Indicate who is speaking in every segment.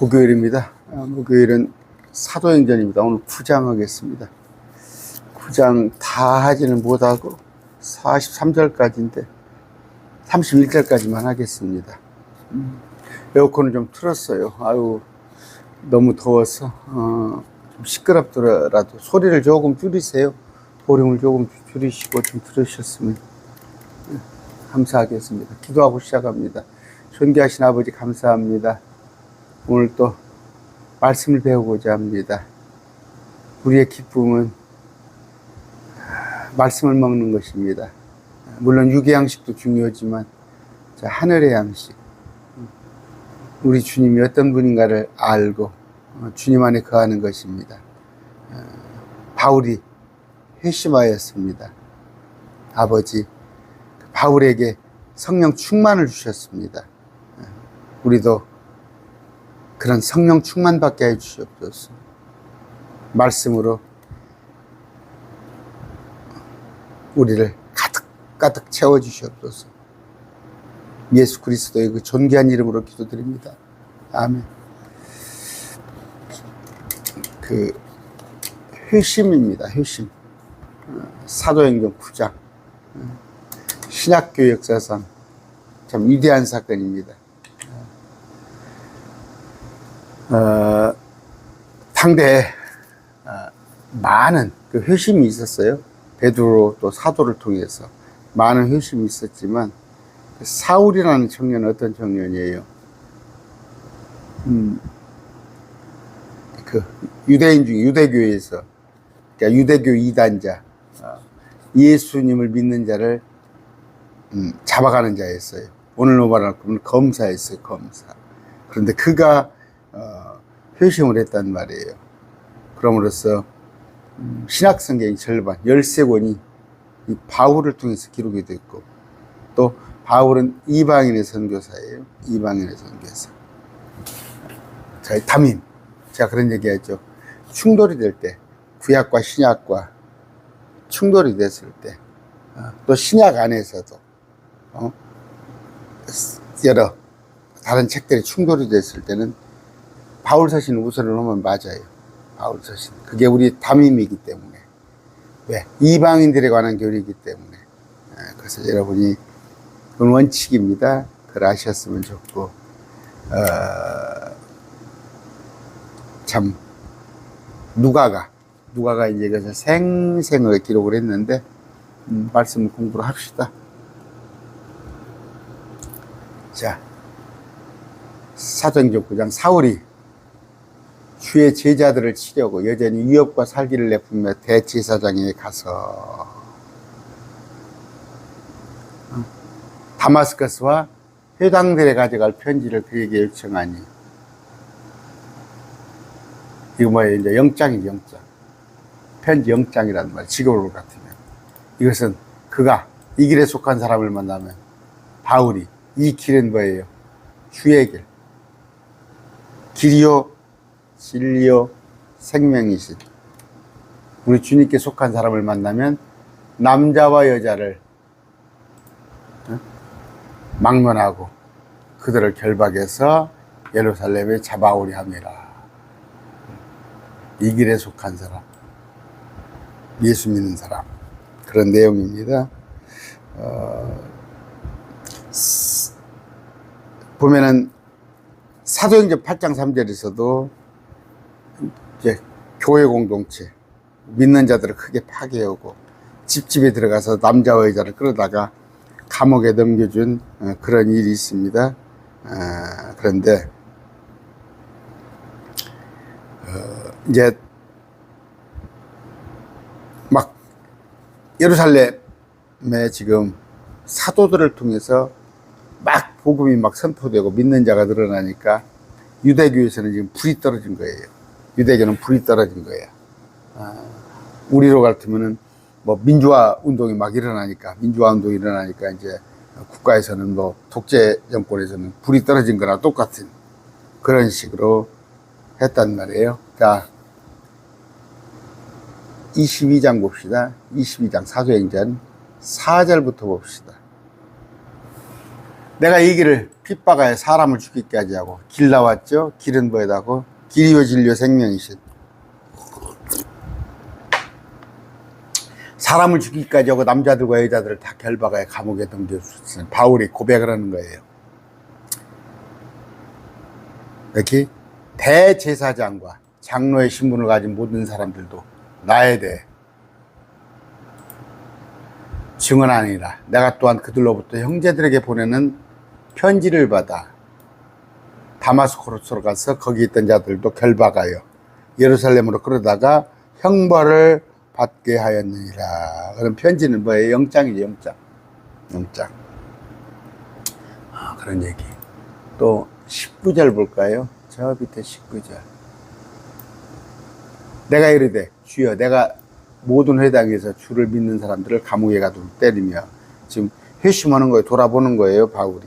Speaker 1: 목요일입니다. 목요일은 사도행전입니다. 오늘 9장 하겠습니다. 9장 다 하지는 못하고 43절까지인데 31절까지만 하겠습니다. 에어컨을 좀 틀었어요. 아유, 너무 더워서 좀 시끄럽더라도 소리를 조금 줄이세요. 볼륨을 조금 줄이시고 좀 들으셨으면 감사하겠습니다. 기도하고 시작합니다. 존귀하신 아버지 감사합니다. 오늘 또 말씀을 배우고자 합니다. 우리의 기쁨은 말씀을 먹는 것입니다. 물론 육의 양식도 중요하지만 하늘의 양식, 우리 주님이 어떤 분인가를 알고 주님 안에 거하는 것입니다. 바울이 회심하였습니다. 아버지, 바울에게 성령 충만을 주셨습니다. 우리도 그런 성령 충만 받게 해 주시옵소서. 말씀으로 우리를 가득 채워 주시옵소서. 예수 그리스도의 그 존귀한 이름으로 기도드립니다. 아멘. 그 회심입니다. 회심. 사도행전 9장. 신약교 역사상 참 위대한 사건입니다. 당대에 많은 그 회심이 있었어요. 베드로 또 사도를 통해서 많은 회심이 있었지만 사울이라는 청년은 어떤 청년이에요? 그 유대인 중 유대교에서, 그러니까 유대교 이단자, 예수님을 믿는 자를 잡아가는 자였어요. 오늘로 말하면 검사였어요. 검사. 그런데 그가 회심을 했단 말이에요. 그럼으로써 신약성경의 절반 13권이 이 바울을 통해서 기록이 됐고, 또 바울은 이방인의 선교사예요. 이방인의 선교사. 저희 담임, 제가 그런 얘기하죠. 충돌이 될 때, 구약과 신약과 충돌이 됐을 때, 또 신약 안에서도 여러 다른 책들이 충돌이 됐을 때는 바울 서신을 우선을 하면 맞아요. 바울 서신. 그게 우리 담임이기 때문에. 왜? 이방인들에 관한 교리이기 때문에. 그래서 여러분이 그건 원칙입니다. 그걸 아셨으면 좋고, 참, 누가가 이제 그래서 생생하게 기록을 했는데, 말씀 공부를 합시다. 자, 사도행전 9장 사울이 주의 제자들을 치려고 여전히 위협과 살기를 내뿜며 대제사장에게 가서 다마스커스와 회당들에 가져갈 편지를 그에게 요청하니, 이거 뭐예요? 이제 영장이죠, 영장. 편지 영장이란 말, 직업으로 같으면. 이것은 그가 이 길에 속한 사람을 만나면 바울이 이 길은 뭐예요? 주의 길. 길이요, 진리요, 생명이신 우리 주님께 속한 사람을 만나면 남자와 여자를 막론하고 그들을 결박해서 예루살렘에 잡아오려 함이라. 이 길에 속한 사람, 예수 믿는 사람, 그런 내용입니다. 보면은 사도행전 8장 3절에서도 이제 교회 공동체, 믿는 자들을 크게 파괴하고 집집에 들어가서 남자와 여자를 끌어다가 감옥에 넘겨준 그런 일이 있습니다. 그런데 이제 막 예루살렘에 지금 사도들을 통해서 막 복음이 막 선포되고 믿는 자가 늘어나니까 유대교에서는 지금 불이 떨어진 거예요. 유대교는 불이 떨어진 거예요. 우리로 같으면은 뭐 민주화 운동이 막 일어나니까, 이제 국가에서는 뭐 독재 정권에서는 불이 떨어진 거나 똑같은 그런 식으로 했단 말이에요. 자, 22장 봅시다. 22장 사도행전 4절부터 봅시다. 내가 이 길을 핍박하여 사람을 죽이기까지 하고 길 나왔죠. 길은 뭐다고? 길이요 진리요 생명이신 사람을 죽이기까지 하고 남자들과 여자들을 다 결박하여 감옥에 던져주셨어요. 바울이 고백을 하는 거예요. 이렇게 대제사장과 장로의 신분을 가진 모든 사람들도 나에 대해 증언하니라. 내가 또한 그들로부터 형제들에게 보내는 편지를 받아 다마스코스로 가서 거기 있던 자들도 결박하여 예루살렘으로 끌어다가 형벌을 받게 하였느니라. 그럼 편지는 뭐예요? 영장이죠. 영장. 그런 얘기. 또 19절 볼까요? 저 밑에 19절. 내가 이르되 주여 내가 모든 회당에서 주를 믿는 사람들을 감옥에 가두고 때리며 지금 회심하는 거예요. 돌아보는 거예요. 바울이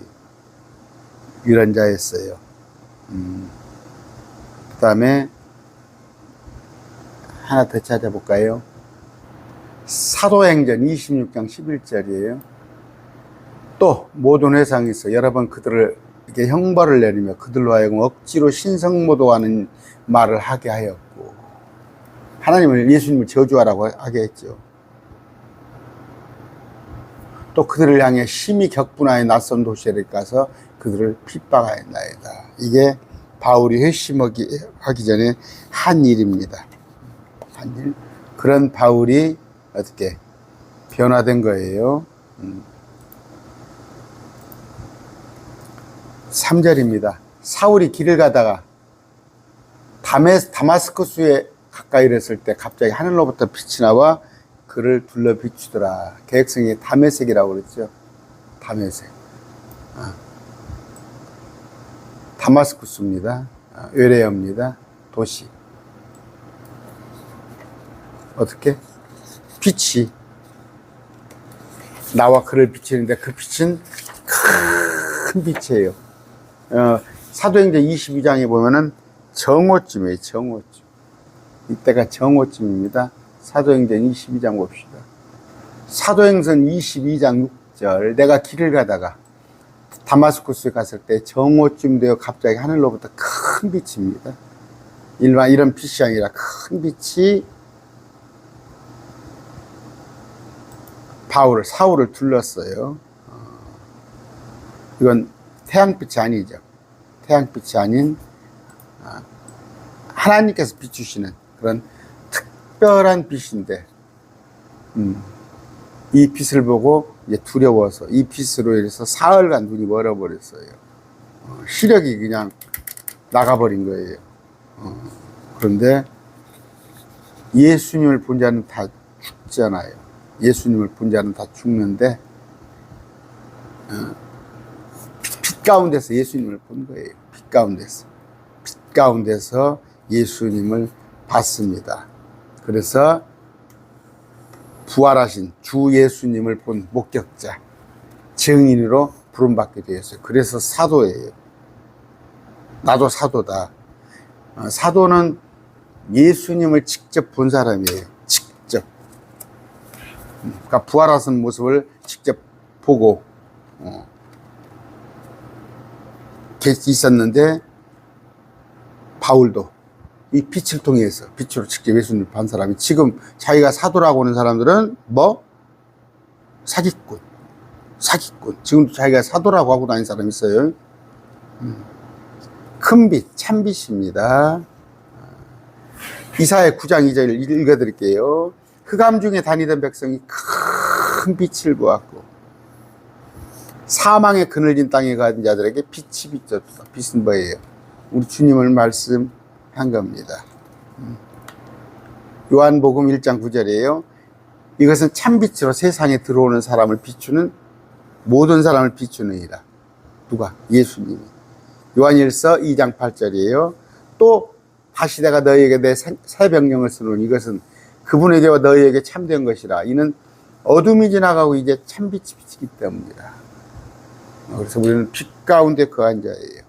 Speaker 1: 이런 자였어요. 그 다음에 하나 더 찾아볼까요? 사도행전 26장 11절이에요. 또 모든 회상에서 여러 번 그들을 이렇게 형벌을 내리며 그들로 하여금 억지로 신성모독하는 말을 하게 하였고 하나님을 예수님을 저주하라고 하게 했죠. 또 그들을 향해 심히 격분하여 낯선 도시에 가서 그들을 핍박하였나이다. 이게 바울이 회심하기 전에 한 일입니다. 한 일. 그런 바울이 어떻게 변화된 거예요. 3절입니다. 사울이 길을 가다가 다마스커스에 가까이 이랬을 때 갑자기 하늘로부터 빛이 나와 그를 둘러 비추더라. 개혁성이 다메섹이라고 그랬죠. 다메섹. 다마스쿠스입니다. 외래어입니다. 도시. 어떻게? 빛이 나와 그를 비치는데 그 빛은 큰 빛이에요. 사도행전 22장에 보면은 정오쯤이에요. 정오쯤. 이때가 정오쯤입니다. 사도행전 22장 봅시다. 사도행전 22장 6절. 내가 길을 가다가 다마스쿠스에 갔을 때 정오쯤 되어 갑자기 하늘로부터 큰 빛입니다. 일반 이런 빛이 아니라 큰 빛이 사울을 둘렀어요. 이건 태양빛이 아니죠. 태양빛이 아닌 하나님께서 비추시는 그런 특별한 빛인데 이 빛을 보고 이제 두려워서 이 빛으로 인해서 사흘간 눈이 멀어버렸어요. 시력이 그냥 나가버린 거예요. 그런데 예수님을 본 자는 다 죽잖아요. 예수님을 본 자는 다 죽는데 빛 가운데서 예수님을 본 거예요. 빛 가운데서 예수님을 봤습니다. 그래서 부활하신 주 예수님을 본 목격자, 증인으로 부름받게 되었어요. 그래서 사도예요. 나도 사도다. 사도는 예수님을 직접 본 사람이에요. 직접. 그러니까 부활하신 모습을 직접 보고 있었는데 바울도 이 빛을 통해서 빛으로 직접 예수님을 본 사람이 지금 자기가 사도라고 하는 사람들은 사기꾼. 지금도 자기가 사도라고 하고 다니는 사람이 있어요. 큰 빛, 참빛입니다. 이사야 9장 2절 읽어드릴게요. 흑암 중에 다니던 백성이 큰 빛을 보았고 사망의 그늘진 땅에 간 자들에게 빛이 비쳤다. 빛은 뭐예요? 우리 주님을 말씀한 겁니다. 요한복음 1장 9절이에요. 이것은 참빛으로 세상에 들어오는 사람을 비추는 모든 사람을 비추느니라. 누가? 예수님이. 요한일서 2장 8절이에요. 또 다시 내가 너희에게 내 새 명령을 쓰노니 이것은 그분에게와 너희에게 참된 것이라. 이는 어둠이 지나가고 이제 참빛이 비치기 때문이다. 그래서 우리는 빛 가운데 거한 자예요.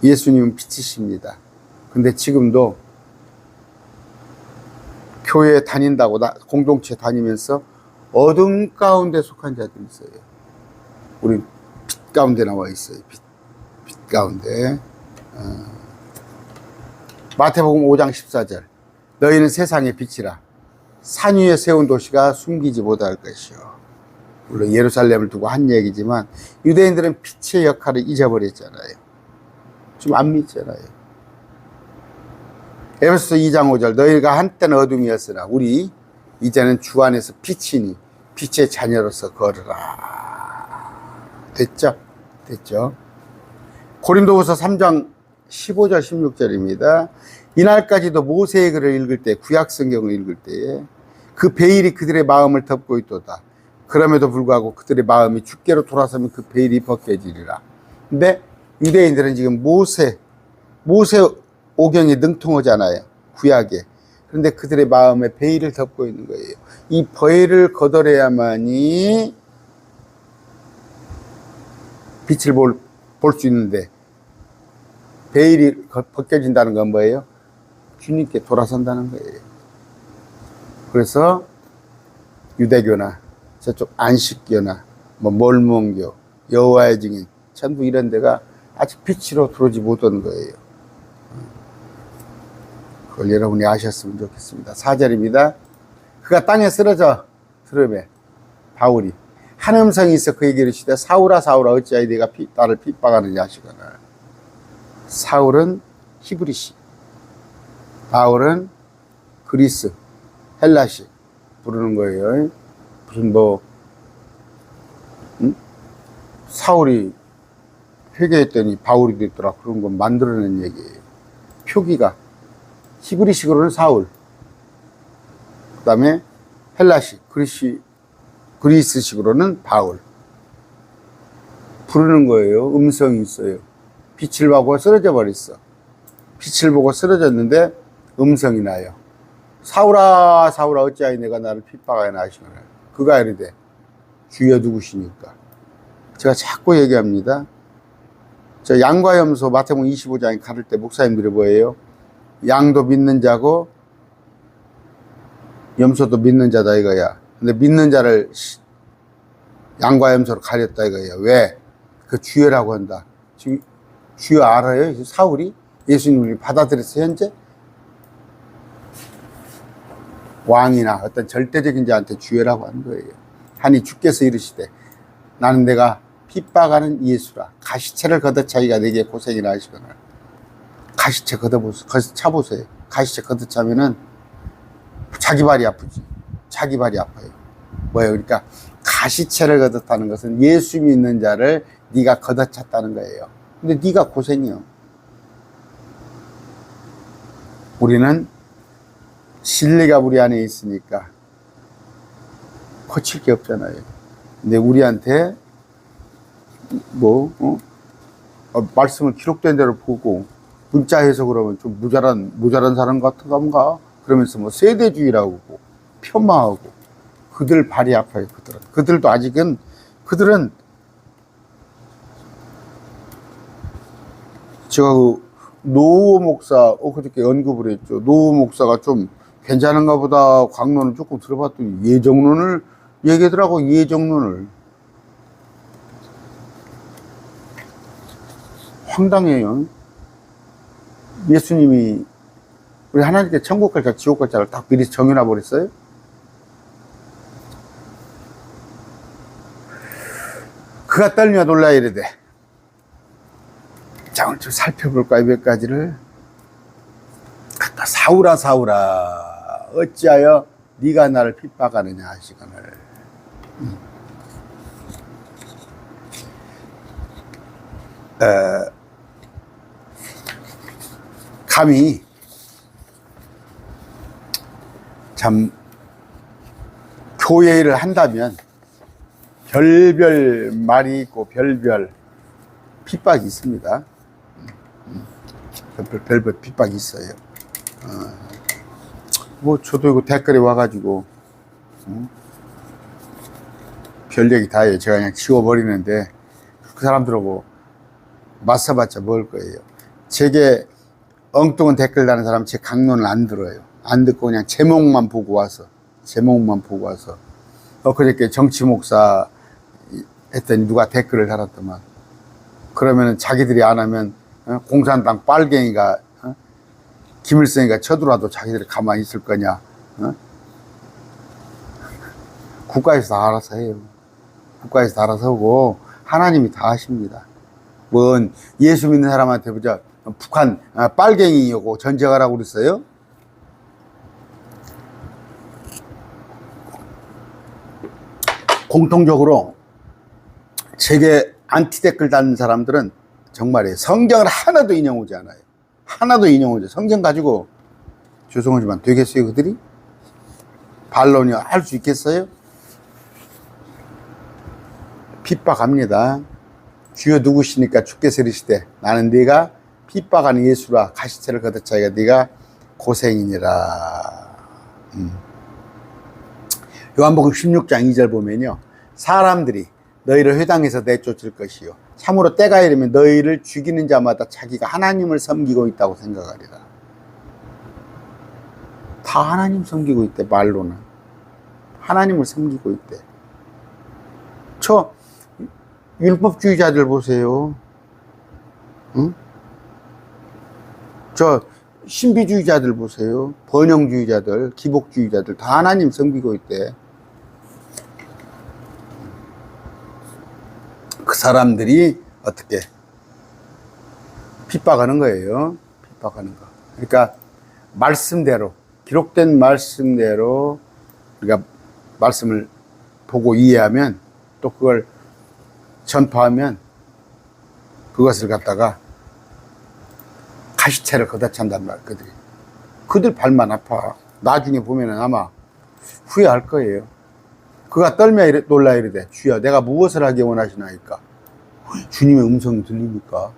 Speaker 1: 예수님은 빛이십니다. 근데 지금도 교회에 다닌다고 공동체 다니면서 어둠 가운데 속한 자들이 있어요. 우리 빛 가운데 나와 있어요. 빛 가운데. 마태복음 5장 14절. 너희는 세상의 빛이라. 산 위에 세운 도시가 숨기지 못할 것이요. 물론 예루살렘을 두고 한 얘기지만 유대인들은 빛의 역할을 잊어버렸잖아요. 좀 안 믿잖아요. 에베소서 2장 5절. 너희가 한때는 어둠이었으나 우리 이제는 주 안에서 빛이니 빛의 자녀로서 걸으라. 됐죠? 됐죠? 고린도후서 3장 15절 16절입니다. 이날까지도 모세의 글을 읽을 때, 구약 성경을 읽을 때에 그 베일이 그들의 마음을 덮고 있도다. 그럼에도 불구하고 그들의 마음이 주께로 돌아서면 그 베일이 벗겨지리라. 근데 유대인들은 지금 모세 오경이 능통하잖아요. 구약에. 그런데 그들의 마음에 베일을 덮고 있는 거예요. 이 베일을 걷어내야만이 빛을 볼 수 있는데, 베일이 벗겨진다는 건 뭐예요? 주님께 돌아선다는 거예요. 그래서 유대교나 저쪽 안식교나 뭐 몰몬교, 여호와의 증인, 전부 이런 데가 아직 빛으로 들어오지 못한 거예요. 그걸 여러분이 아셨으면 좋겠습니다. 4절입니다. 그가 땅에 쓰러져 들음에 바울이 한 음성이 있어 그에게 이르시되 사울아 사울아 어찌하여 네가 나를 핍박하느냐 하시거늘. 사울은 히브리식, 바울은 그리스, 헬라식 부르는 거예요. 무슨 사울이 회개했더니 바울이 됐더라 그런 건 만들어낸 얘기예요. 표기가 히브리식으로는 사울, 그 다음에 헬라식, 그리스식으로는 바울 부르는 거예요. 음성이 있어요. 빛을 보고 쓰러져 버렸어. 빛을 보고 쓰러졌는데 음성이 나요. 사울아 사울아 어찌하여 내가 나를 핍박하나 하시거늘. 그가 이르되 주여 누구시니까. 제가 자꾸 얘기합니다. 저 양과 염소 마태복음 25장에 가를 때 목사님들이 뭐예요? 양도 믿는 자고 염소도 믿는 자다 이거야. 근데 믿는 자를 양과 염소로 가렸다 이거야. 왜? 그 주여라고 한다. 지금 주여 알아요? 사울이 예수님을 받아들였어요 현재? 왕이나 어떤 절대적인 자한테 주여라고 하는 거예요. 하니 주께서 이르시되 나는 내가 핍박하는 예수라. 가시체를 걷어차기가 내게 고생이라 하시거늘. 가시체 차보세요. 가시체 걷어차면은 자기 발이 아프지. 자기 발이 아파요. 뭐예요? 그러니까 가시체를 걷었다는 것은 예수 믿는 자를 네가 걷어찼다는 거예요. 근데 네가 고생이요. 우리는 진리가 우리 안에 있으니까 고칠 게 없잖아요. 근데 우리한테 말씀을 기록된 대로 보고 문자 해석으로 하면 좀 모자란 사람 같은가 그러면서 뭐 세대주의라고 하고 폄하하고 그들 발이 아파요. 그들도 아직은 그들은 제가 그 노후 목사 그저께 언급을 했죠. 노후 목사가 좀 괜찮은가 보다 강론을 조금 들어봤더니 예정론을 얘기하더라고. 예정론을 황당해요. 예수님이 우리 하나님께 천국 갈자 지옥 갈자를 딱 미리 정해놔 버렸어요. 그가 떨며 놀라 이르되. 자, 오늘 좀 살펴볼까요? 몇 가지를. 사울아 사울아 어찌하여 네가 나를 핍박하느냐 하시거늘. 감히 참 교회 일을 한다면 별별 말이 있고 별별 핍박이 있습니다. 별별 핍박이 있어요. 뭐 저도 이거 댓글에 와가지고 별 얘기 다 해요. 제가 그냥 지워버리는데 그 사람들하고 맞서봤자 뭘 거예요. 제게 엉뚱한 댓글 다는 사람 제 강론을 안 들어요. 안 듣고 그냥 제목만 보고 와서 그저께 정치 목사 했더니 누가 댓글을 달았더만 그러면 자기들이 안 하면 공산당 빨갱이가 김일성이가 쳐들어와도 자기들이 가만히 있을 거냐? 국가에서 다 알아서 해요. 국가에서 다 알아서 하고 하나님이 다 하십니다. 뭔 예수 믿는 사람한테 보자 북한 빨갱이고 전쟁하라고 그랬어요? 공통적으로 제게 안티 댓글 달는 사람들은 정말이에요. 성경을 하나도 인용 오지 않아요. 하나도 인용 오지. 성경 가지고 죄송하지만 되겠어요, 그들이? 반론이 할 수 있겠어요? 핍박합니다. 주여 누구시니까 주께서 이르시되 나는 네가 핍박하는 예수라 가시체를 걷어차기가 네가 고생이니라. 요한복음 16장 2절 보면요, 사람들이 너희를 회당에서 내쫓을 것이요 참으로 때가 이르면 너희를 죽이는 자마다 자기가 하나님을 섬기고 있다고 생각하리라. 다 하나님 섬기고 있대. 말로는 하나님을 섬기고 있대. 저 율법주의자들 보세요. 응? 저 신비주의자들 보세요. 번영주의자들, 기복주의자들 다 하나님 섬기고 있대. 그 사람들이 어떻게 핍박하는 거예요. 핍박하는 거. 그러니까 말씀대로, 기록된 말씀대로 우리가 말씀을 보고 이해하면 또 그걸 전파하면 그것을 갖다가 가시체를 걷어찬단 말이야. 그들 발만 아파. 나중에 보면은 아마 후회할 거예요. 그가 떨며 놀라 이르되 주여 내가 무엇을 하기 원하시나이까? 주님의 음성이 들립니까?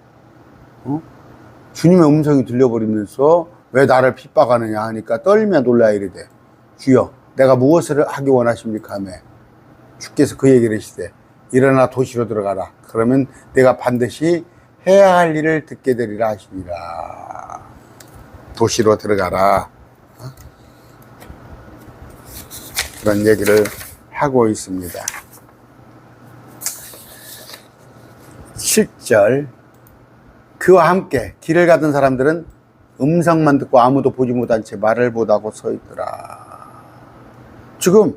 Speaker 1: 주님의 음성이 들려버리면서 왜 나를 핍박하느냐 하니까 떨며 놀라 이르되 주여 내가 무엇을 하기 원하십니까? 하며 주께서 그 얘기를 하시되 일어나 도시로 들어가라. 그러면 내가 반드시 해야 할 일을 듣게 되리라 하시니라. 도시로 들어가라. 그런 얘기를 하고 있습니다. 7절 그와 함께 길을 가던 사람들은 음성만 듣고 아무도 보지 못한 채 말을 못하고 서 있더라. 지금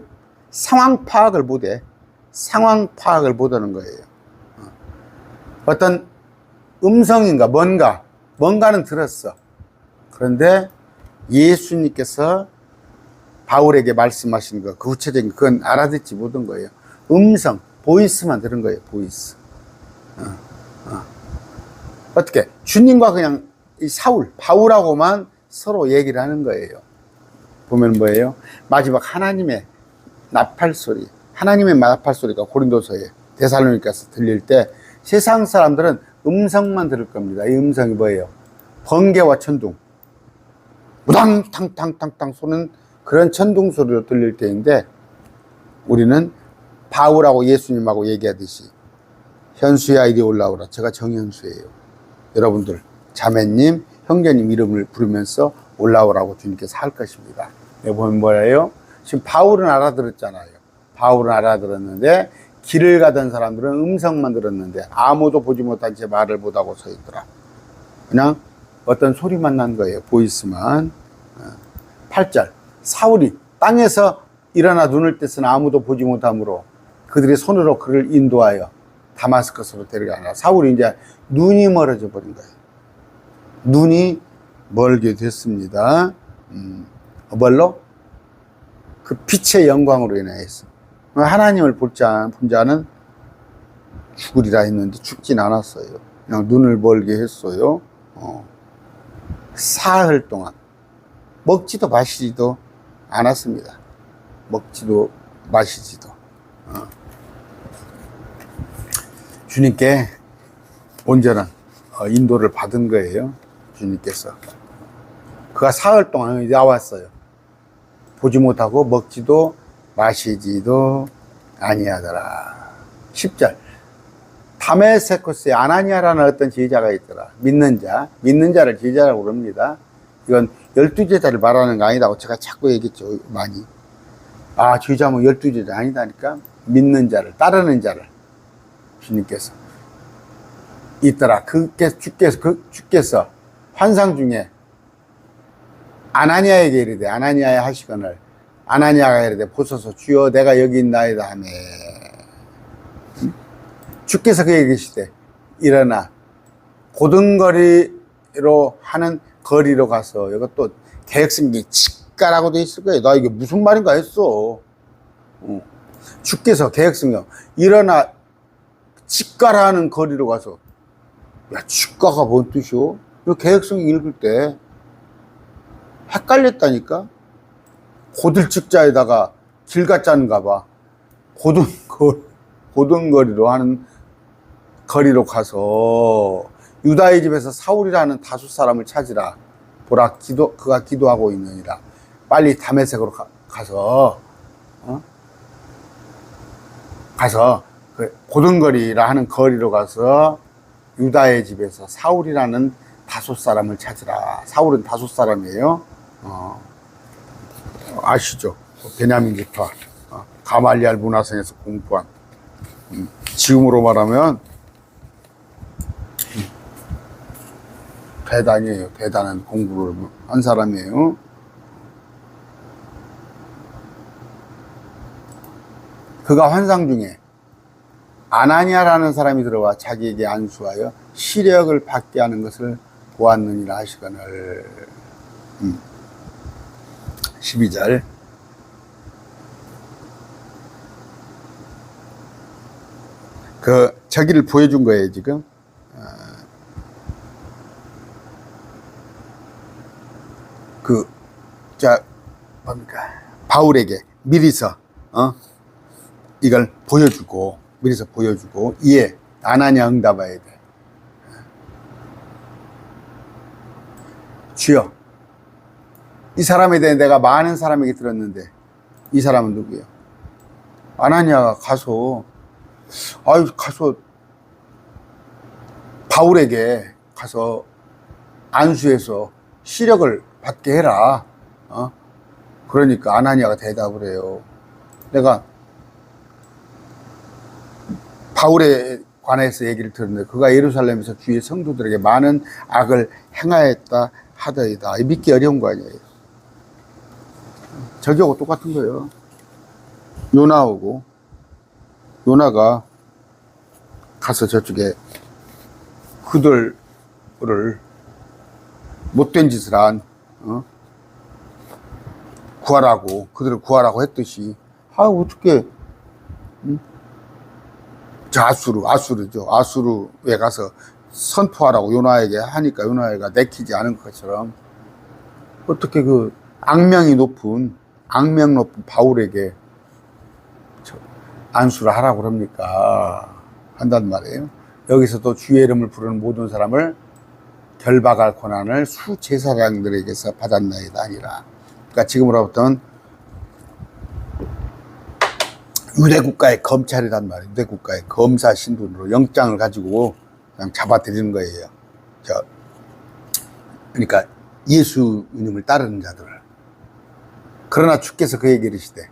Speaker 1: 상황 파악을 못해. 상황 파악을 못하는 거예요. 어떤 음성인가 뭔가는 들었어. 그런데 예수님께서 바울에게 말씀하신 거, 그 구체적인 그건 알아듣지 못한 거예요. 음성, 보이스만 들은 거예요. 보이스. 어떻게 주님과 그냥 이 바울하고만 서로 얘기를 하는 거예요. 보면 뭐예요? 마지막 하나님의 나팔 소리, 하나님의 나팔 소리가 고린도서에 데살로니가서 들릴 때 세상 사람들은 음성만 들을 겁니다. 이 음성이 뭐예요? 번개와 천둥, 우당탕탕탕탕 쏘는 그런 천둥 소리로 들릴 때인데 우리는 바울하고 예수님하고 얘기하듯이 현수야 이리 올라오라. 제가 정현수예요. 여러분들 자매님, 형제님 이름을 부르면서 올라오라고 주님께서 할 것입니다. 여기 보면 뭐예요? 지금 바울은 알아들었잖아요. 바울은 알아들었는데 길을 가던 사람들은 음성만 들었는데 아무도 보지 못한 채 말을 못하고 서 있더라. 그냥 어떤 소리만 난 거예요. 보이스만. 8절 사울이 땅에서 일어나 눈을 떼서는 아무도 보지 못하므로 그들이 손으로 그를 인도하여 다마스커스로 데려가라. 사울이 이제 눈이 멀어져 버린 거예요. 눈이 멀게 됐습니다. 뭘로? 그 빛의 영광으로 인해서 하나님을 본 자는 죽으리라 했는데 죽진 않았어요. 그냥 눈을 멀게 했어요. 사흘 동안 먹지도 마시지도 않았습니다. 먹지도 마시지도. 주님께 온전한 인도를 받은 거예요. 주님께서. 그가 사흘 동안 나왔어요. 보지 못하고 먹지도 마시지도 아니하더라. 10절 다메세코스에 아나니아라는 어떤 제자가 있더라. 믿는 자를 제자라고 그럽니다. 이건 12제자를 말하는 거 아니다고 제가 자꾸 얘기했죠. 많이. 제자면 12제자 아니다니까. 믿는 자를, 따르는 자를 주님께서 있더라. 주께서 환상 중에 아나니아에게 이르되 아나니아의 하시거늘 아나니아가 이르되 보소서 주여 내가 여기 있나이다 하매 주께서 그에게 계시되 일어나 고등거리로 하는 거리로 가서 이것도 계획성이 치가라고 돼 있을 거예요. 나 이게 무슨 말인가 했어. 주께서 계획성이요. 일어나 치가라는 거리로 가서 야 치가가 뭔 뜻이요? 이 계획성 읽을 때 헷갈렸다니까. 고들직자에다가 길가짜인가 봐. 고등거리로 하는 거리로 가서 유다의 집에서 사울이라는 다섯 사람을 찾으라. 보라 그가 기도하고 있느니라. 빨리 다메섹으로 가서 그 고등거리라 하는 거리로 가서 유다의 집에서 사울이라는 다섯 사람을 찾으라. 사울은 다섯 사람이에요. 아시죠? 베냐민 지파 가말리알 문화생에서 공부한 지금으로 말하면 대단이에요. 대단한 공부를 한 사람이에요. 그가 환상 중에 아나니아라는 사람이 들어와 자기에게 안수하여 시력을 받게 하는 것을 보았느니라 하시거늘. 12절 저기를 보여준 거예요 지금. 뭡니까 바울에게 미리서 이걸 보여주고 미리서 보여주고 이에 아나니아 응답해야 돼. 주여 이 사람에 대해 내가 많은 사람에게 들었는데 이 사람은 누구예요? 아나니아가 가서 바울에게 가서 안수해서 시력을 받게 해라. 그러니까 아나니아가 대답을 해요. 내가 바울에 관해서 얘기를 들었는데 그가 예루살렘에서 주의 성도들에게 많은 악을 행하였다 하더이다. 믿기 어려운 거 아니에요. 저기하고 똑같은 거예요. 요나가 가서 저쪽에 그들을 못된 짓을 한 그들을 구하라고 했듯이 어떻게 저 아수르죠. 아수르에 가서 선포하라고 요나에게 하니까 요나가 내키지 않은 것처럼 어떻게 그 악명 높은 바울에게 안수를 하라고 그럽니까? 한단 말이에요. 여기서도 주의 이름을 부르는 모든 사람을 결박할 권한을 수제사장들에게서 받았나이다 아니라. 그러니까 지금으로부터는 유대국가의 검찰이란 말이에요. 유대국가의 검사 신분으로 영장을 가지고 그냥 잡아들이는 거예요. 그러니까 예수 이름을 따르는 자들을. 그러나 주께서 그에게 이르시되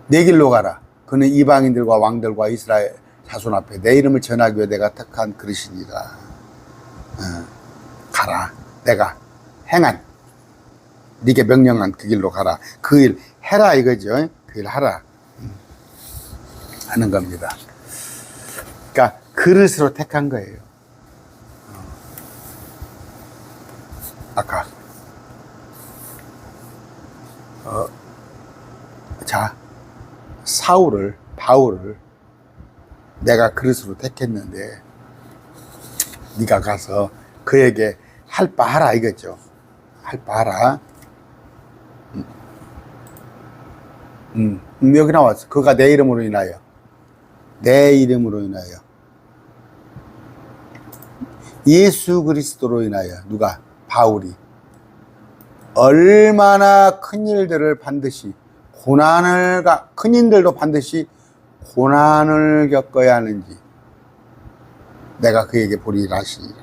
Speaker 1: 내 길로 가라. 그는 이방인들과 왕들과 이스라엘 자손 앞에 내 이름을 전하기 위해 내가 택한 그릇이니라. 가라. 내가 행한 네게 명령한 그 길로 가라. 그 일 해라 이거죠. 그 일 하라 하는 겁니다. 그러니까 그릇으로 택한 거예요. 아까 바울을 내가 그릇으로 택했는데 네가 가서 그에게 할 바 하라 이거죠. 할 바 하라. 여기 나왔어. 그가 내 이름으로 인하여 예수 그리스도로 인하여 누가? 바울이 얼마나 큰 일들을 반드시 큰인들도 반드시 고난을 겪어야 하는지 내가 그에게 보리라 하시니라.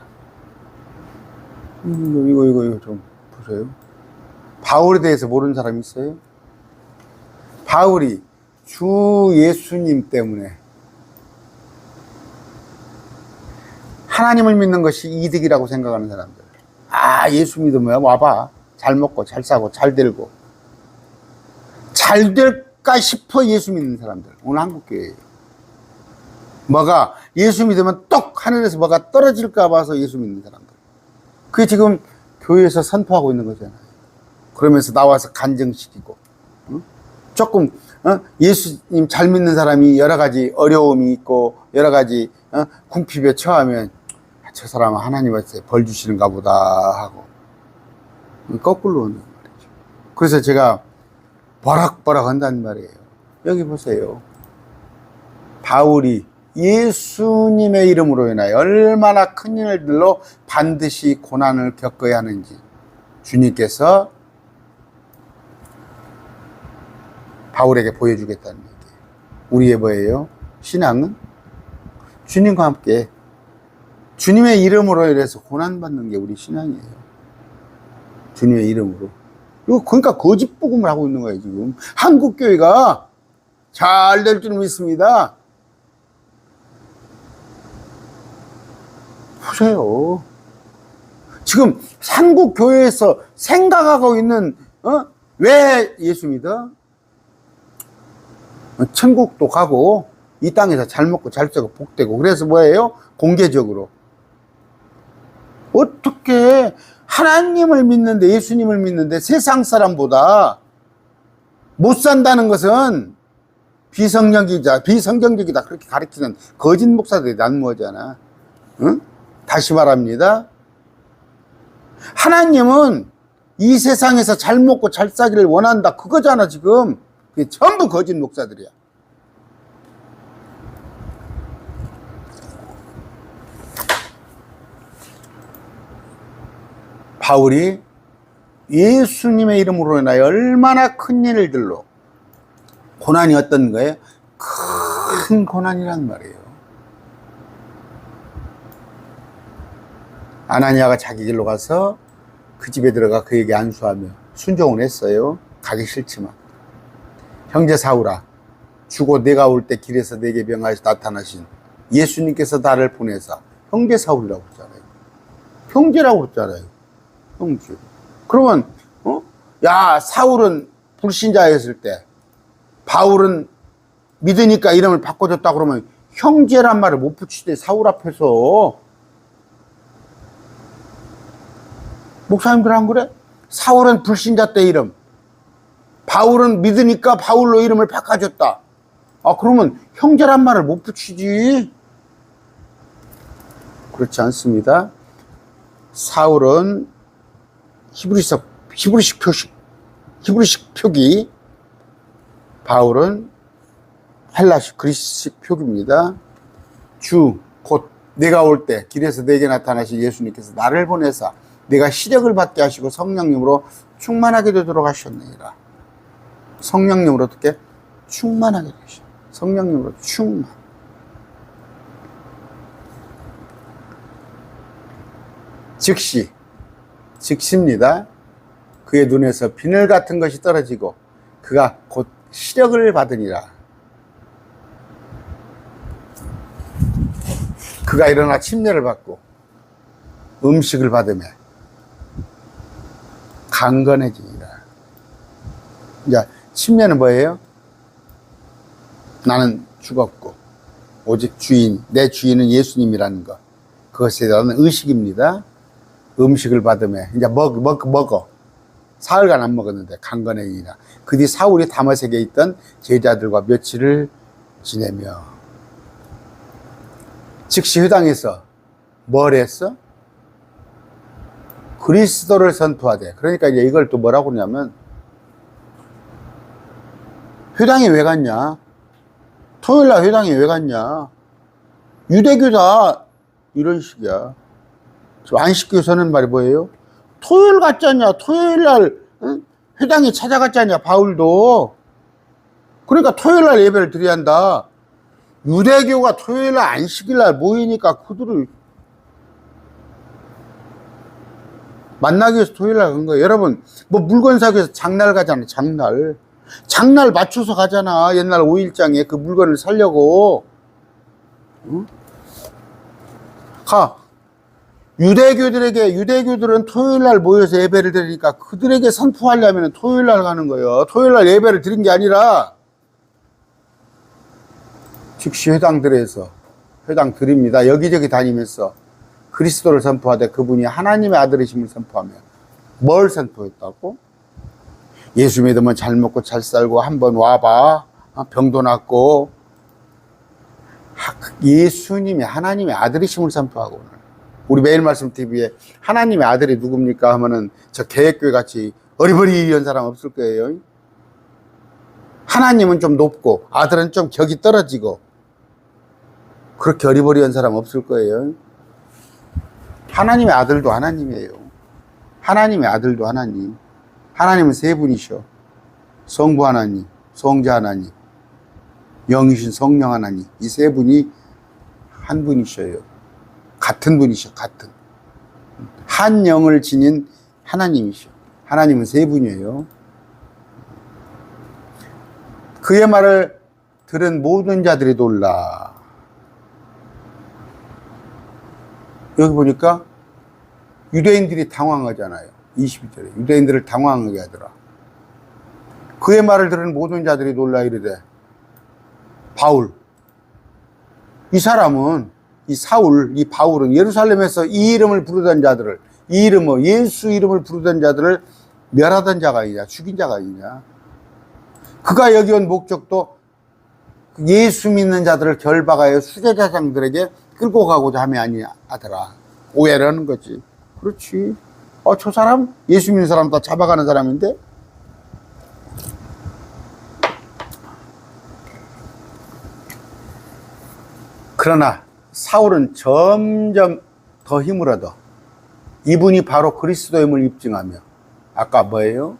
Speaker 1: 이거 좀 보세요. 바울에 대해서 모르는 사람이 있어요? 바울이 주 예수님 때문에 하나님을 믿는 것이 이득이라고 생각하는 사람들. 아, 예수 믿으면 와봐. 잘 먹고, 잘 사고, 잘 들고. 잘 될까 싶어 예수 믿는 사람들. 오늘 한국교회예요. 뭐가, 예수 믿으면 똑 하늘에서 뭐가 떨어질까 봐서 예수 믿는 사람들. 그게 지금 교회에서 선포하고 있는 거잖아요. 그러면서 나와서 간증시키고. 조금, 예수님 잘 믿는 사람이 여러 가지 어려움이 있고, 여러 가지, 궁핍에 처하면, 저 사람은 하나님한테 벌 주시는가 보다 하고. 거꾸로 오는 말이죠. 그래서 제가 버럭버럭 한단 말이에요. 여기 보세요. 바울이 예수님의 이름으로 인하여 얼마나 큰 일들로 반드시 고난을 겪어야 하는지 주님께서 바울에게 보여주겠다는 얘기예요. 우리의 뭐예요? 신앙은 주님과 함께 주님의 이름으로 인해서 고난받는 게 우리 신앙이에요. 주님의 이름으로. 이거 그러니까 거짓 복음을 하고 있는 거예요, 지금. 한국교회가 잘 될 줄 믿습니다. 보세요. 지금 한국교회에서 생각하고 있는, 왜 예수 믿어? 천국도 가고, 이 땅에서 잘 먹고 잘 살고 복되고. 그래서 뭐예요? 공개적으로. 어떻게 하나님을 믿는데, 예수님을 믿는데 세상 사람보다 못 산다는 것은 비성경적이다. 그렇게 가르치는 거짓 목사들이 난무하잖아. 응? 다시 말합니다. 하나님은 이 세상에서 잘 먹고 잘 살기를 원한다. 그거잖아, 지금. 그게 전부 거짓 목사들이야. 바울이 예수님의 이름으로 인하여 얼마나 큰 일들로 고난이 어떤 거예요? 큰 고난이란 말이에요. 아나니아가 자기 길로 가서 그 집에 들어가 그에게 안수하며 순종을 했어요. 가기 싫지만. 형제 사울아, 주고 내가 올 때 길에서 내게 명하여 나타나신 예수님께서 나를 보내사. 형제 사울이라고 그러잖아요. 형제라고 그랬잖아요. 형제. 그러면 야, 사울은 불신자였을 때 바울은 믿으니까 이름을 바꿔줬다 그러면 형제란 말을 못 붙이대. 사울 앞에서. 목사님들 안 그래? 사울은 불신자 때 이름, 바울은 믿으니까 바울로 이름을 바꿔줬다. 아, 그러면 형제란 말을 못 붙이지. 그렇지 않습니다. 사울은 히브리식 표기, 바울은 헬라식 그리스식 표기입니다. 주, 곧 내가 올 때 길에서 내게 나타나신 예수님께서 나를 보내사 내가 시력을 받게 하시고 성령님으로 충만하게 되도록 하셨느니라. 성령님으로 어떻게? 충만하게 되시오. 성령님으로 충만. 즉시입니다. 그의 눈에서 비늘 같은 것이 떨어지고 그가 곧 시력을 받으니라. 그가 일어나 침례를 받고 음식을 받으며 강건해지니라. 이제 침례는 뭐예요? 나는 죽었고 오직 내 주인은 예수님이라는 것, 그것에 대한 의식입니다. 음식을 받으며 이제 먹어. 사흘간 안 먹었는데 강건해지니라. 그 뒤 사울이 다마색에 있던 제자들과 며칠을 지내며 즉시 회당에서 뭘 했어? 그리스도를 선포하되. 그러니까 이제 이걸 또 뭐라고 그러냐면, 회당에 왜 갔냐? 토요일날 회당에 왜 갔냐? 유대교다. 이런 식이야. 안식교 서는 말이 뭐예요? 토요일 갔잖냐? 토요일날 회당에 찾아갔잖냐? 바울도. 그러니까 토요일날 예배를 드려야 한다. 유대교가 토요일날 안식일날 모이니까 그들을 만나기 위해서 토요일날 간 거예요. 여러분, 뭐 물건 사기 위해서 장날 가잖아. 장날 맞춰서 가잖아. 옛날 5일장에 그 물건을 사려고. 응? 유대교들은 토요일 날 모여서 예배를 드리니까 그들에게 선포하려면 토요일 날 가는 거예요. 토요일 날 예배를 드린 게 아니라 즉시 회당들에서 회당 드립니다. 여기저기 다니면서 그리스도를 선포하되 그분이 하나님의 아들이심을 선포하며 뭘 선포했다고? 예수 믿으면 잘 먹고 잘 살고 한번 와봐. 병도 낫고. 예수님이 하나님의 아들이심을 선포하고 우리 매일 말씀 TV에 하나님의 아들이 누굽니까 하면은 저 계획교회 같이 어리버리한 사람 없을 거예요. 하나님은 좀 높고 아들은 좀 격이 떨어지고 그렇게 어리버리한 사람 없을 거예요. 하나님의 아들도 하나님이에요. 하나님의 아들도 하나님. 하나님은 세 분이셔. 성부 하나님, 성자 하나님, 영이신 성령 하나님. 이 세 분이 한 분이셔요. 같은 분이셔. 같은 한 영을 지닌 하나님이셔. 하나님은 세 분이에요. 그의 말을 들은 모든 자들이 놀라. 여기 보니까 유대인들이 당황하잖아요. 22절에 유대인들을 당황하게 하더라. 그의 말을 들은 모든 자들이 놀라 이르되 바울, 이 사람은 이 사울, 이 바울은 예루살렘에서 이 이름을 부르던 자들을, 이 이름을, 예수 이름을 부르던 자들을 멸하던 자가 아니냐, 죽인 자가 아니냐. 그가 여기 온 목적도 예수 믿는 자들을 결박하여 수제자장들에게 끌고 가고자 함이 아니하더라. 오해를 하는 거지. 그렇지. 저 사람 예수 믿는 사람 다 잡아가는 사람인데. 그러나 사울은 점점 더 힘을 얻어 이분이 바로 그리스도임을 입증하며, 아까 뭐예요?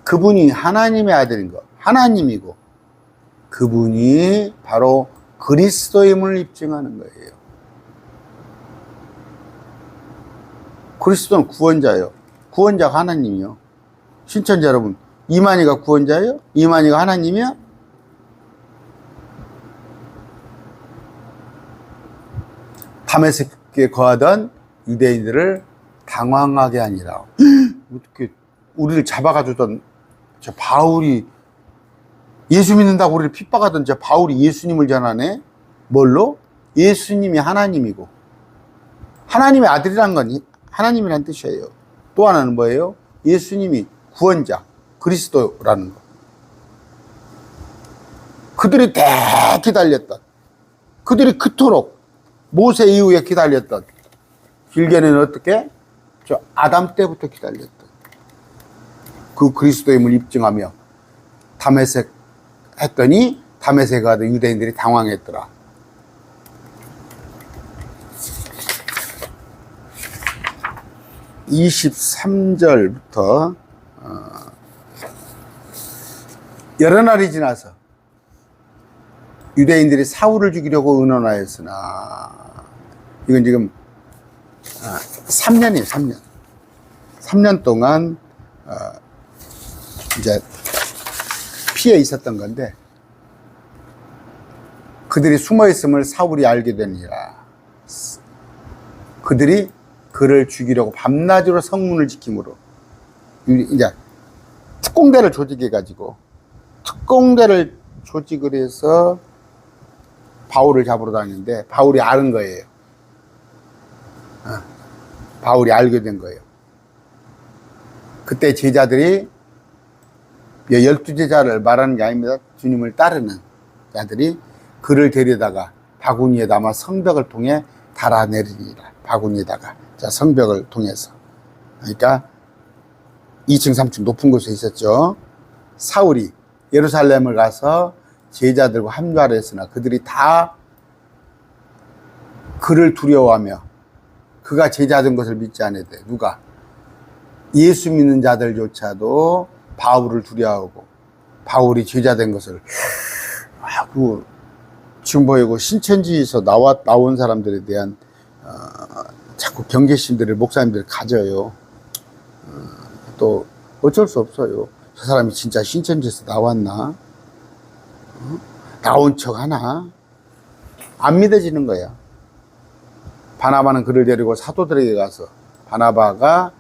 Speaker 1: 그분이 하나님의 아들인 거, 하나님이고 그분이 바로 그리스도임을 입증하는 거예요. 그리스도는 구원자예요. 구원자가 하나님이요. 신천자 여러분, 이만희가 구원자예요? 이만희가 하나님이야? 다메섹에 거하던 유대인들을 당황하게 하니라. 어떻게 우리를 잡아가두던 저 바울이, 예수 믿는다고 우리를 핍박하던 저 바울이 예수님을 전하네? 뭘로? 예수님이 하나님이고 하나님의 아들이란 건 하나님이란 뜻이에요. 또 하나는 뭐예요? 예수님이 구원자, 그리스도라는 거. 그들이 대 기다렸던, 그들이 그토록 모세 이후에 기다렸던, 길게는 어떻게? 저 아담 때부터 기다렸던 그 그리스도임을 입증하며 다메섹 했더니 다메섹에 가던 유대인들이 당황했더라. (23절부터) 여러 날이 지나서 유대인들이 사울을 죽이려고 의논하였으나, 이건 지금 3년이에요. 3년. 3년 동안 이제 피해 있었던 건데, 그들이 숨어 있음을 사울이 알게 되니라. 그들이 그를 죽이려고 밤낮으로 성문을 지킴으로 이제 특공대를 조직해 가지고 특공대를 조직을 해서 바울을 잡으러 다니는데, 바울이 아는 거예요. 바울이 알게 된 거예요. 그때 제자들이, 12제자를 말하는 게 아닙니다. 주님을 따르는 자들이 그를 데려다가 바구니에 담아 성벽을 통해 달아내리니라. 바구니에다가, 자, 성벽을 통해서. 그러니까 2층 3층 높은 곳에 있었죠. 사울이 예루살렘을 가서 제자들과 함께하려 했으나 그들이 다 그를 두려워하며 그가 제자된 것을 믿지 않으되, 누가? 예수 믿는 자들조차도 바울을 두려워하고 바울이 제자된 것을, 지금 보이고 신천지에서 나온 사람들에 대한 자꾸 경계심들을 목사님들이 가져요. 또 어쩔 수 없어요. 저 사람이 진짜 신천지에서 나왔나? 나온 척 하나? 안 믿어지는 거야. 바나바는 그를 데리고 사도들에게 가서, 바나바가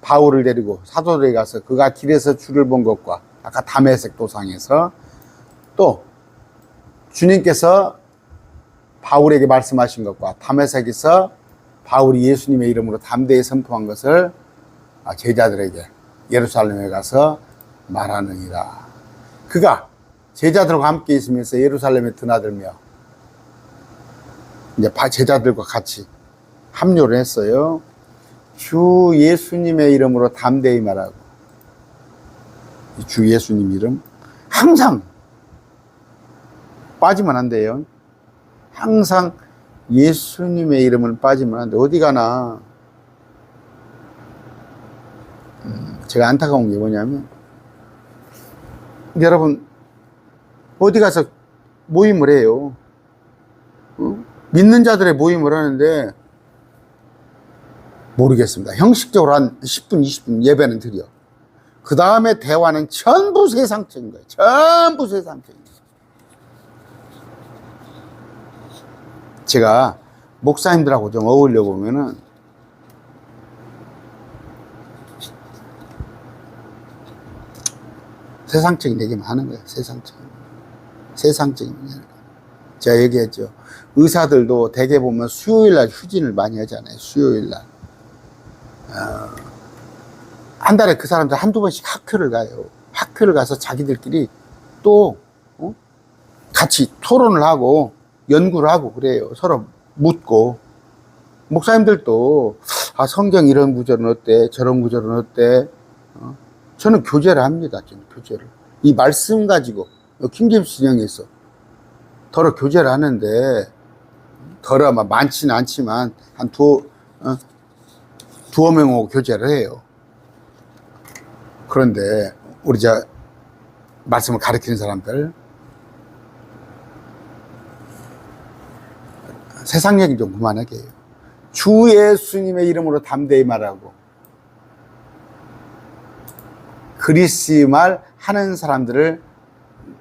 Speaker 1: 바울을 데리고 사도들에게 가서 그가 길에서 주를 본 것과 아까 다메섹 도상에서 또 주님께서 바울에게 말씀하신 것과 다메섹에서 바울이 예수님의 이름으로 담대히 선포한 것을 제자들에게 예루살렘에 가서 말하느니라. 그가 제자들과 함께 있으면서 예루살렘에 드나들며 이제 제자들과 같이 합류를 했어요. 주 예수님의 이름으로 담대히 말하고, 주 예수님 이름 항상 빠지면 안 돼요. 항상 예수님의 이름은 빠지면 안 돼. 어디 가나. 제가 안타까운 게 뭐냐면, 여러분 어디 가서 모임을 해요. 믿는 자들의 모임을 하는데 모르겠습니다. 형식적으로 한 10분 20분 예배는 드려. 그 다음에 대화는 전부 세상적인 거예요. 전부 세상적인 거예요. 제가 목사님들하고 좀 어울려 보면은 세상적인 얘기만 하는 거예요. 세상적인 얘기. 제가 얘기했죠. 의사들도 대개 보면 수요일날 휴진을 많이 하잖아요. 수요일날. 한 달에 그 사람들 한두 번씩 학교를 가요. 학교를 가서 자기들끼리 또 같이 토론을 하고 연구를 하고 그래요. 서로 묻고. 목사님들도 성경 이런 구절은 어때? 저런 구절은 어때? 저는 교제를 합니다. 저는 교제를. 이 말씀 가지고 킹제임스 진영에서 더러 교제를 하는데, 더러 많지는 않지만 한 두어 명하고 교제를 해요. 그런데 우리 말씀을 가르치는 사람들 세상 얘기 좀 그만하게 해요. 주 예수님의 이름으로 담대히 말하고, 그리스 말 하는 사람들을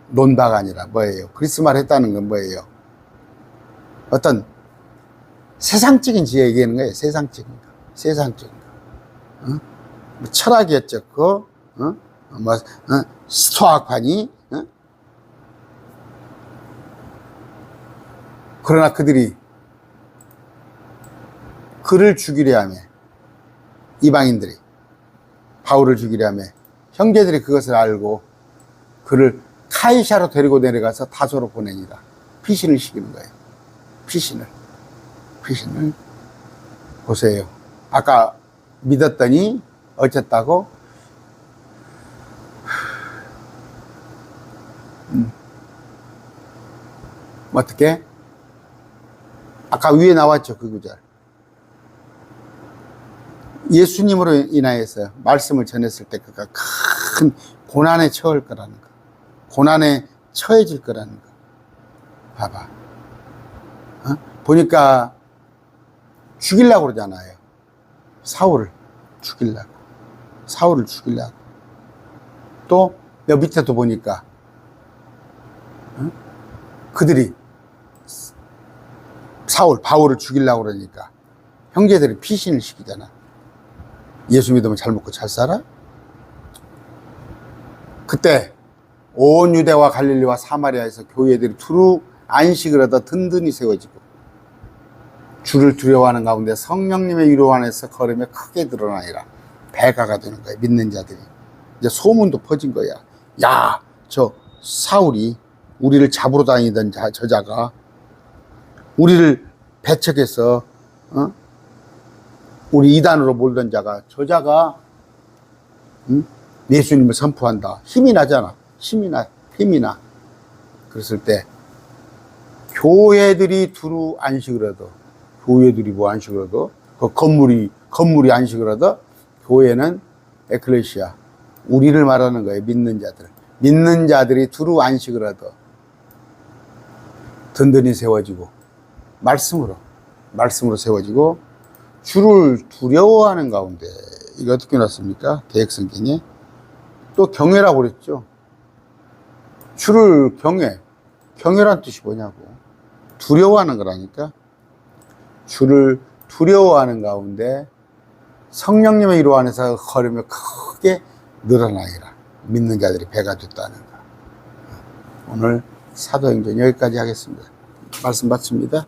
Speaker 1: 논다가 아니라 뭐예요? 그리스 말 했다는 건 뭐예요? 어떤 세상적인 지혜 얘기하는 거예요. 세상적인 거. 세상적인 거. 뭐 철학이었죠. 스토아파니. 그러나 그들이 그를 죽이려 하며, 이방인들이 바울을 죽이려 하며 형제들이 그것을 알고 그를 카이사로 데리고 내려가서 다소로 보내니라. 피신을 시키는 거예요. 피신을 보세요. 아까 믿었더니 어쨌다고? 어떻게? 아까 위에 나왔죠. 그 구절. 예수님으로 인하여서 말씀을 전했을 때 그가 큰 고난에 처할 거라는 거. 고난에 처해질 거라는 거. 봐봐. 보니까 죽이려고 그러잖아요. 사울을 죽이려고. 또 여 밑에도 보니까 그들이 바울을 죽이려고 그러니까 형제들이 피신을 시키잖아. 예수 믿으면 잘 먹고 잘 살아? 그때 온 유대와 갈릴리와 사마리아에서 교회들이 두루 안식을 얻어 든든히 세워지고, 주를 두려워하는 가운데 성령님의 위로 안에서 걸음에 크게 드러나니라. 배가가 되는 거야. 믿는 자들이. 이제 소문도 퍼진 거야. 야, 저 사울이 우리를 잡으러 다니던 저자가, 우리를 배척해서 우리 이단으로 몰던 저자가 예수님을 선포한다. 힘이 나잖아. 힘이 나. 그랬을 때 교회들이 두루 안식을 얻어. 교회들이 뭐 안식을 얻어? 그 건물이 안식을 얻어? 교회는 에클레시아, 우리를 말하는 거예요. 믿는 자들이 두루 안식을 얻어 든든히 세워지고, 말씀으로 세워지고, 주를 두려워하는 가운데. 이거 어떻게 놨습니까? 개혁성경에 또 경외라고 그랬죠. 주를 경외란 뜻이 뭐냐고. 두려워하는 거라니까. 주를 두려워하는 가운데 성령님의 이루 안에서 걸으며 크게 늘어나리라. 믿는 자들이 배가 됐다는 거. 오늘 사도행전 여기까지 하겠습니다. 말씀 받습니다.